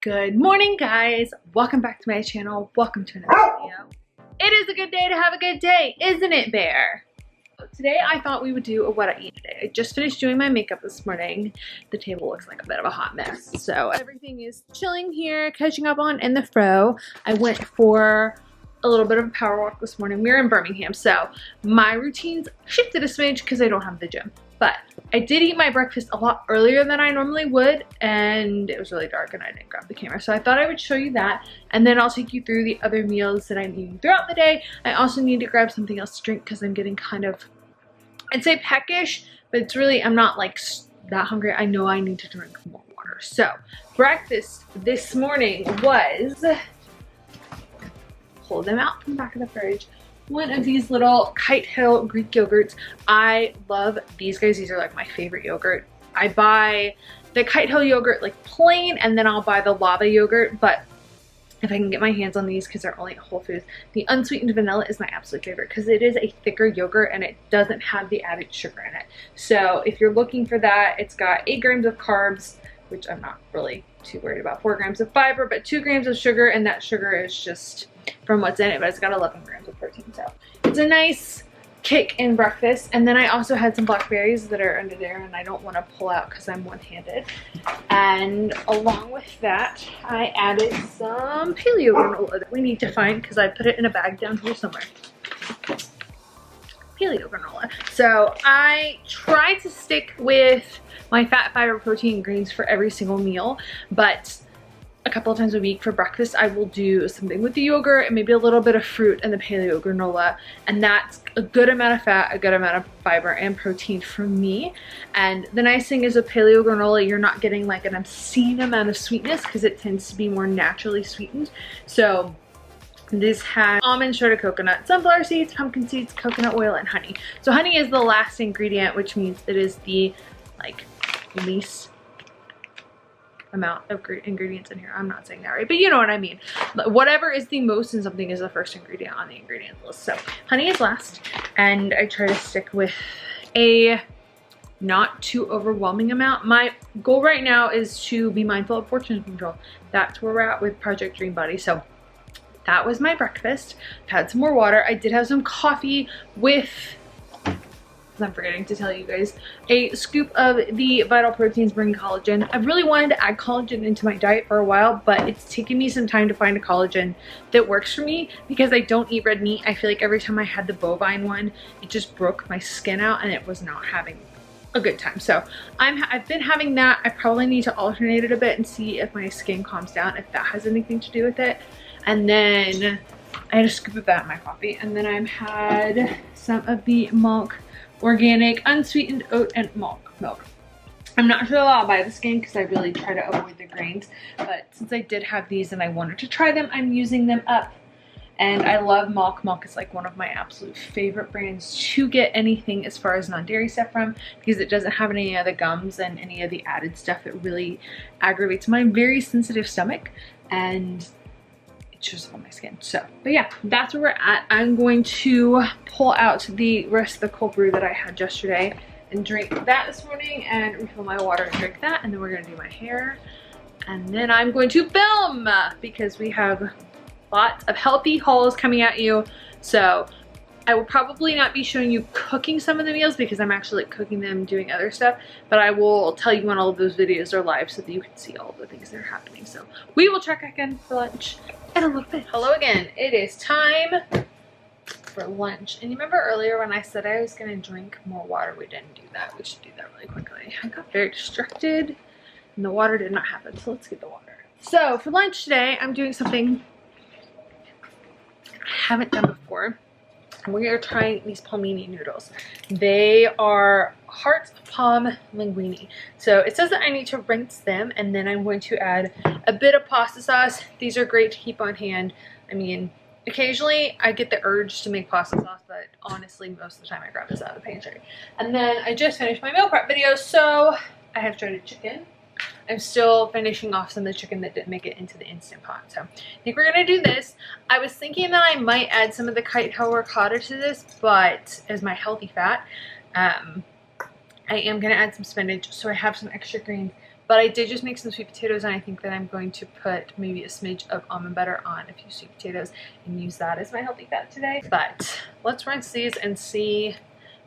Good morning, guys. Welcome back to my channel. Welcome to another video. It is a good day to have a good day, isn't it, Bear? Today I thought we would do a what I eat today. I just finished doing my makeup this morning. The table looks like a bit of a hot mess. So everything is chilling here, catching up on in the fro. I went for a little bit of a power walk this morning. We're in Birmingham, so my routines shifted a smidge because I don't have the gym. But I did eat my breakfast a lot earlier than I normally would, and it was really dark and I didn't grab the camera. So I thought I would show you that, and then I'll take you through the other meals that I'm eating throughout the day. I also need to grab something else to drink because I'm getting kind of, I'd say peckish, but it's really, I'm not like that hungry. I know I need to drink more water. So breakfast this morning was, pull them out from the back of the fridge, one of these little Kite Hill Greek yogurts. I love these guys. These are like my favorite yogurt. I buy the Kite Hill yogurt like plain, and then I'll buy the lava yogurt, but if I can get my hands on these because they're only at Whole Foods, the unsweetened vanilla is my absolute favorite because it is a thicker yogurt and it doesn't have the added sugar in it. So if you're looking for that, it's got 8 grams of carbs, which I'm not really too worried about, 4 grams of fiber, but 2 grams of sugar, and that sugar is just from what's in it, but it's got 11 grams of protein. So it's a nice kick in breakfast. And then I also had some blackberries that are under there, and I don't want to pull out because I'm one-handed. And along with that, I added some paleo granola that we need to find because I put it in a bag down here somewhere. Paleo granola. So I try to stick with my fat, fiber, protein, greens for every single meal, but a couple of times a week for breakfast I will do something with the yogurt and maybe a little bit of fruit and the paleo granola, and that's a good amount of fat, a good amount of fiber and protein for me. And the nice thing is with paleo granola, you're not getting like an obscene amount of sweetness because it tends to be more naturally sweetened. So this has almond, shredded coconut, sunflower seeds, pumpkin seeds, coconut oil, and honey. So honey is the last ingredient, which means it is the like least amount of ingredients in here. I'm not saying that right, but you know what I mean. Whatever is the most in something is the first ingredient on the ingredient list. So honey is last, and I try to stick with a not too overwhelming amount. My goal right now is to be mindful of portion control. That's where we're at with Project Dream Body. So that was my breakfast. I've had some more water. I did have some coffee with, I'm forgetting to tell you guys, a scoop of the Vital Proteins Bring Collagen. I've really wanted to add collagen into my diet for a while, but it's taken me some time to find a collagen that works for me because I don't eat red meat. I feel like every time I had the bovine one, it just broke my skin out and it was not having a good time. So I've been having that. I probably need to alternate it a bit and see if my skin calms down, if that has anything to do with it. And then I had a scoop of that in my coffee, and then I've had some of the Milk Organic unsweetened oat and milk. I'm not sure I'll buy this game because I really try to avoid the grains, but since I did have these and I wanted to try them, I'm using them up. And I love Milk. Milk is like one of my absolute favorite brands to get anything as far as non-dairy stuff from, because it doesn't have any of the gums and any of the added stuff that really aggravates my very sensitive stomach, and shows up on my skin. So, but yeah, that's where we're at. I'm going to pull out the rest of the cold brew that I had yesterday and drink that this morning, and refill my water and drink that, and then we're gonna do my hair, and then I'm going to film because we have lots of healthy hauls coming at you. So I will probably not be showing you cooking some of the meals because I'm actually cooking them, doing other stuff, but I will tell you when all of those videos are live so that you can see all of the things that are happening. So we will check back in for lunch in a little bit. Hello again. It is time for lunch. And you remember earlier when I said I was gonna drink more water? We didn't do that. We should do that really quickly. I got very distracted and the water did not happen. So let's get the water. So for lunch today, I'm doing something I haven't done before. We are trying these palmini noodles. They are heart palm linguine. So it says that I need to rinse them, and then I'm going to add a bit of pasta sauce. These are great to keep on hand. I mean, occasionally I get the urge to make pasta sauce, but honestly most of the time I grab this out of the pantry. And then I just finished my meal prep video, so I have shredded chicken. I'm still finishing off some of the chicken that didn't make it into the Instant Pot. So I think we're gonna do this. I was thinking that I might add some of the Kite Hill ricotta to this, but as my healthy fat, I am gonna add some spinach, so I have some extra greens. But I did just make some sweet potatoes, and I think that I'm going to put maybe a smidge of almond butter on a few sweet potatoes and use that as my healthy fat today. But let's rinse these and see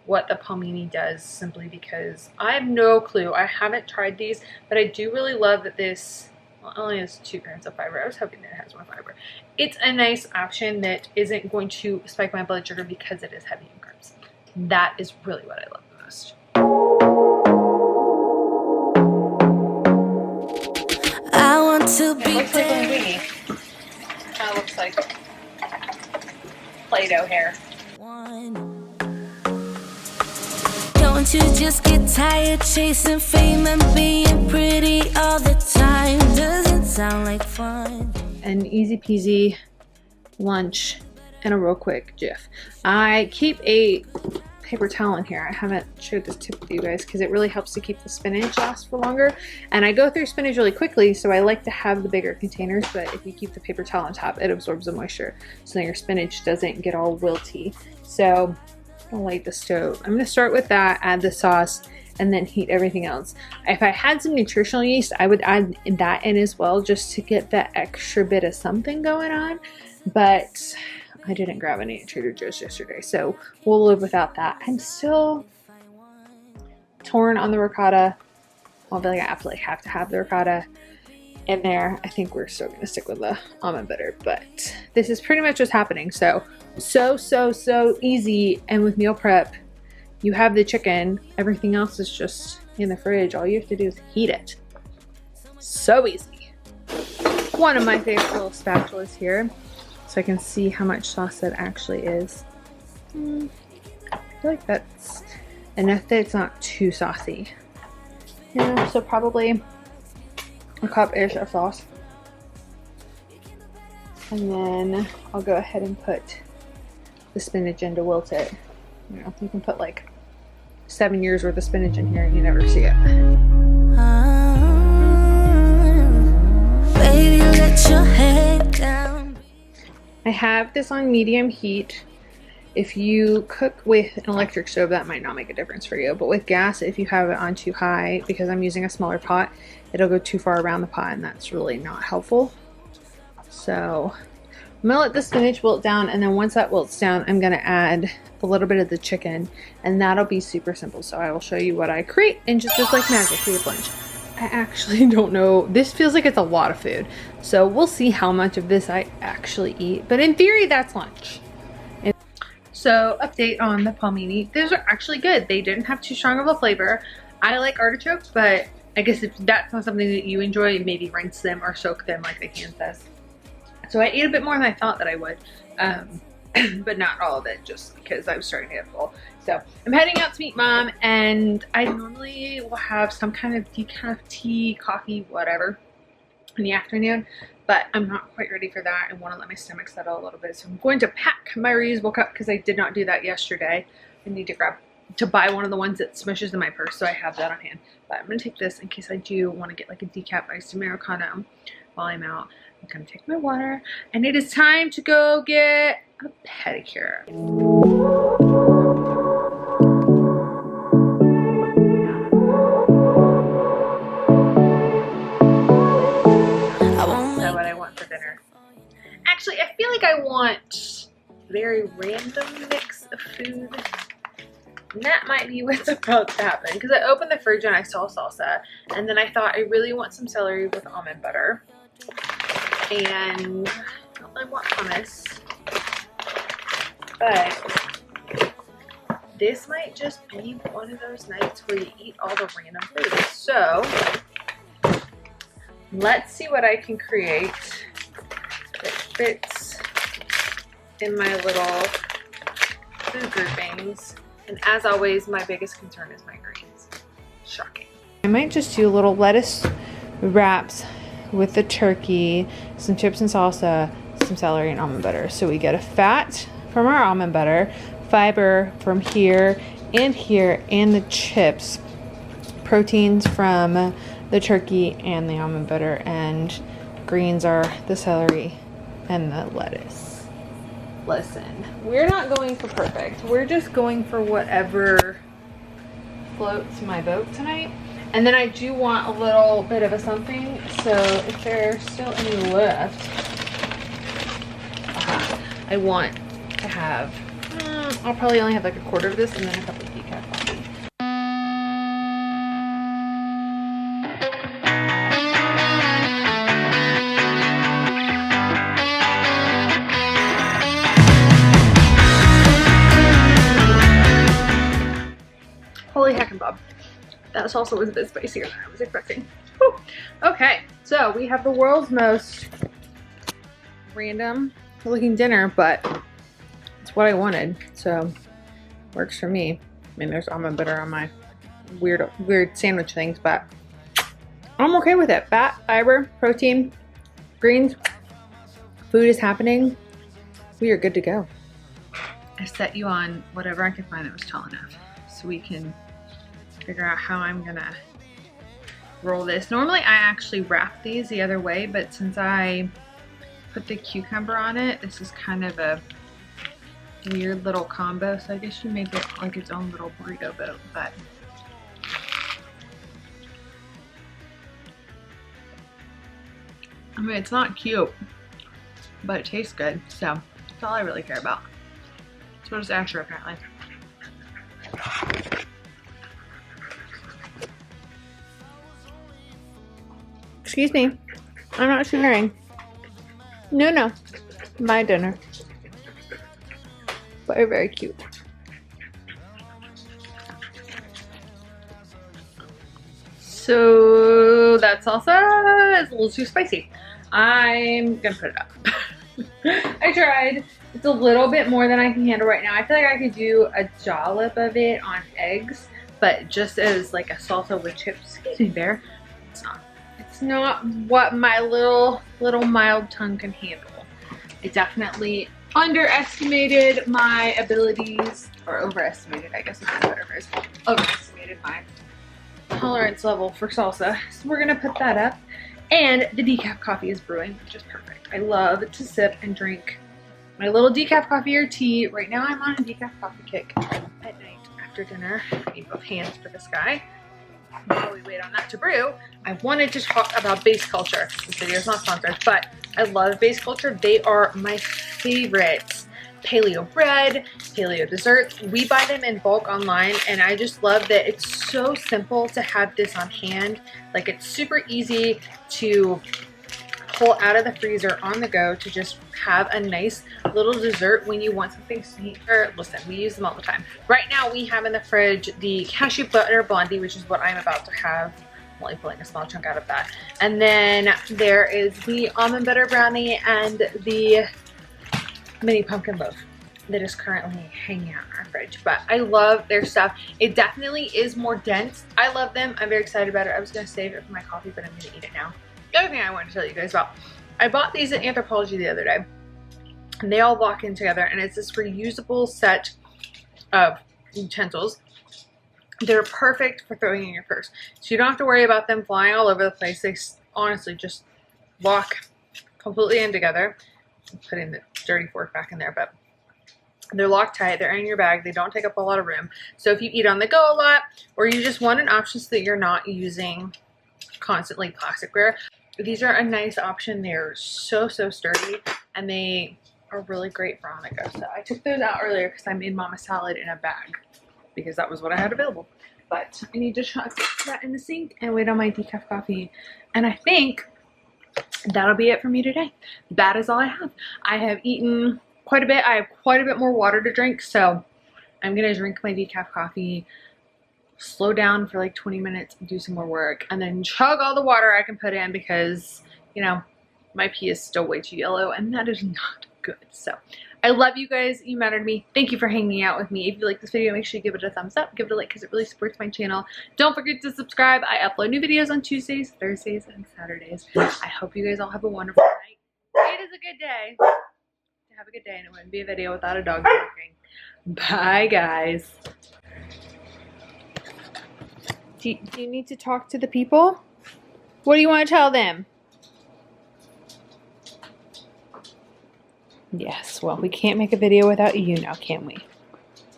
what the palmini does, simply because I have no clue. I haven't tried these, but I do really love that this only has 2 grams of fiber. I was hoping that it has more fiber. It's a nice option that isn't going to spike my blood sugar because it is heavy in carbs. That is really what I love the most. I want to be It looks like linguine. Kind of looks like Play-Doh hair. Don't you just get tired chasing fame and being pretty all the time? Doesn't sound like fun. An easy peasy lunch and a real quick GIF. I keep a paper towel in here. I haven't showed this tip with you guys because it really helps to keep the spinach last for longer. And I go through spinach really quickly, so I like to have the bigger containers, but if you keep the paper towel on top, it absorbs the moisture, so your spinach doesn't get all wilty. So I'll light the stove. I'm gonna start with that, add the sauce, and then heat everything else. If I had some nutritional yeast, I would add that in as well, just to get that extra bit of something going on. But I didn't grab any at Trader Joe's yesterday, so we'll live without that. I'm still torn on the ricotta. I feel like I absolutely have to have the ricotta in there. I think we're still gonna stick with the almond butter, but this is pretty much what's happening. So easy. And with meal prep, you have the chicken, everything else is just in the fridge. All you have to do is heat it. So easy. One of my favorite little spatulas here, so I can see how much sauce that actually is. I feel like that's enough that it's not too saucy. Yeah, so probably a cup-ish of sauce. And then I'll go ahead and put the spinach in to wilt it. You know, you can put like 7 years worth of spinach in here and you never see it. Baby, let your head down. I have this on medium heat. If you cook with an electric stove, that might not make a difference for you. But with gas, if you have it on too high, because I'm using a smaller pot, it'll go too far around the pot, and that's really not helpful. So I'm gonna let the spinach wilt down, and then once that wilts down, I'm gonna add a little bit of the chicken, and that'll be super simple. So I will show you what I create, and just like magic, we have lunch. I actually don't know. This feels like it's a lot of food. So we'll see how much of this I actually eat. But in theory, that's lunch. So update on the palmini. Those are actually good. They didn't have too strong of a flavor. I like artichokes, but I guess if that's not something that you enjoy, maybe rinse them or soak them like the can says. So I ate a bit more than I thought that I would, but not all of it, just because I was starting to get full. So I'm heading out to meet Mom, and I normally will have some kind of decaf tea, coffee, whatever in the afternoon, but I'm not quite ready for that. I want to let my stomach settle a little bit, so I'm going to pack my reusable cup because I did not do that yesterday. I need to buy one of the ones that smushes in my purse, so I have that on hand. But I'm going to take this in case I do want to get like a decaf iced Americano while I'm out. I'm going to take my water, and it is time to go get a pedicure. So what I want for dinner. Actually, I feel like I want a very random mix of food. And that might be what's about to happen, because I opened the fridge and I saw salsa, and then I thought I really want some celery with almond butter, and I want hummus, but this might just be one of those nights where you eat all the random food. So let's see what I can create that fits in my little food groupings. And as always, my biggest concern is my greens. Shocking. I might just do little lettuce wraps with the turkey, some chips and salsa, some celery and almond butter. So we get a fat from our almond butter, fiber from here, and the chips, proteins from the turkey and the almond butter, and greens are the celery and the lettuce. Listen, we're not going for perfect. We're just going for whatever floats my boat tonight. And then I do want a little bit of a something, so if there's still any left, I want to have, I'll probably only have like a quarter of this and then a cup of decaf coffee. Holy heck and Bob. That salsa was a bit spicier than I was expecting. Whew. Okay, so we have the world's most random looking dinner, but it's what I wanted, so works for me. I mean, there's almond butter on my weird sandwich things, but I'm okay with it. Fat, fiber, protein, greens, food is happening. We are good to go. I set you on whatever I could find that was tall enough so we can figure out how I'm gonna roll this. Normally I actually wrap these the other way, but since I put the cucumber on it, this is kind of a weird little combo, so I guess you make it like its own little burrito boat. But I mean, it's not cute, but it tastes good, so that's all I really care about. So does Asher apparently. Excuse me, I'm not sharing. No, my dinner. But they're very cute. So that salsa is a little too spicy. I'm gonna put it up. I tried. It's a little bit more than I can handle right now. I feel like I could do a dollop of it on eggs, but just as like a salsa with chips, excuse me, Bear, it's not. It's not what my little mild tongue can handle. I definitely underestimated my abilities, or overestimated, I guess is a better phrase. Overestimated my tolerance level for salsa. So we're gonna put that up. And the decaf coffee is brewing, which is perfect. I love to sip and drink my little decaf coffee or tea. Right now I'm on a decaf coffee kick at night after dinner. I need both hands for this guy. While we wait on that to brew, I wanted to talk about Base Culture. This video is not sponsored, but I love Base Culture. They are my favorite paleo bread, paleo desserts. We buy them in bulk online, and I just love that it's so simple to have this on hand. Like, it's super easy to pull out of the freezer on the go to just have a nice little dessert when you want something sweet. Or listen, we use them all the time. Right now we have in the fridge the cashew butter blondie, which is what I'm about to have. I'm only pulling a small chunk out of that. And then there is the almond butter brownie and the mini pumpkin loaf that is currently hanging out in our fridge. But I love their stuff. It definitely is more dense. I love them. I'm very excited about it. I was gonna save it for my coffee, but I'm gonna eat it now. The other thing I wanted to tell you guys about, I bought these at Anthropologie the other day, and they all lock in together, and it's this reusable set of utensils. They're perfect for throwing in your purse, so you don't have to worry about them flying all over the place. They honestly just lock completely in together. I'm putting the dirty fork back in there, but they're locked tight. They're in your bag. They don't take up a lot of room. So if you eat on the go a lot, or you just want an option so that you're not using constantly plasticware, these are a nice option. They're so sturdy, and they are really great for on the go. So I took those out earlier because I made mama salad in a bag because that was what I had available. But I need to chuck that in the sink and wait on my decaf coffee. And I think that'll be it for me today. That is all I have. I have eaten quite a bit. I have quite a bit more water to drink, so I'm gonna drink my decaf coffee, slow down for like 20 minutes, do some more work, and then chug all the water I can put in because, you know, my pee is still way too yellow, and that is not good. So I love you guys. You matter to me. Thank you for hanging out with me. If you like this video, make sure you give it a thumbs up. Give it a like because it really supports my channel. Don't forget to subscribe. I upload new videos on Tuesdays, Thursdays, and Saturdays. I hope you guys all have a wonderful night. It is a good day to have a good day, and it wouldn't be a video without a dog barking. Bye, guys. Do you need to talk to the people? What do you want to tell them? Yes, well, we can't make a video without you now, can we?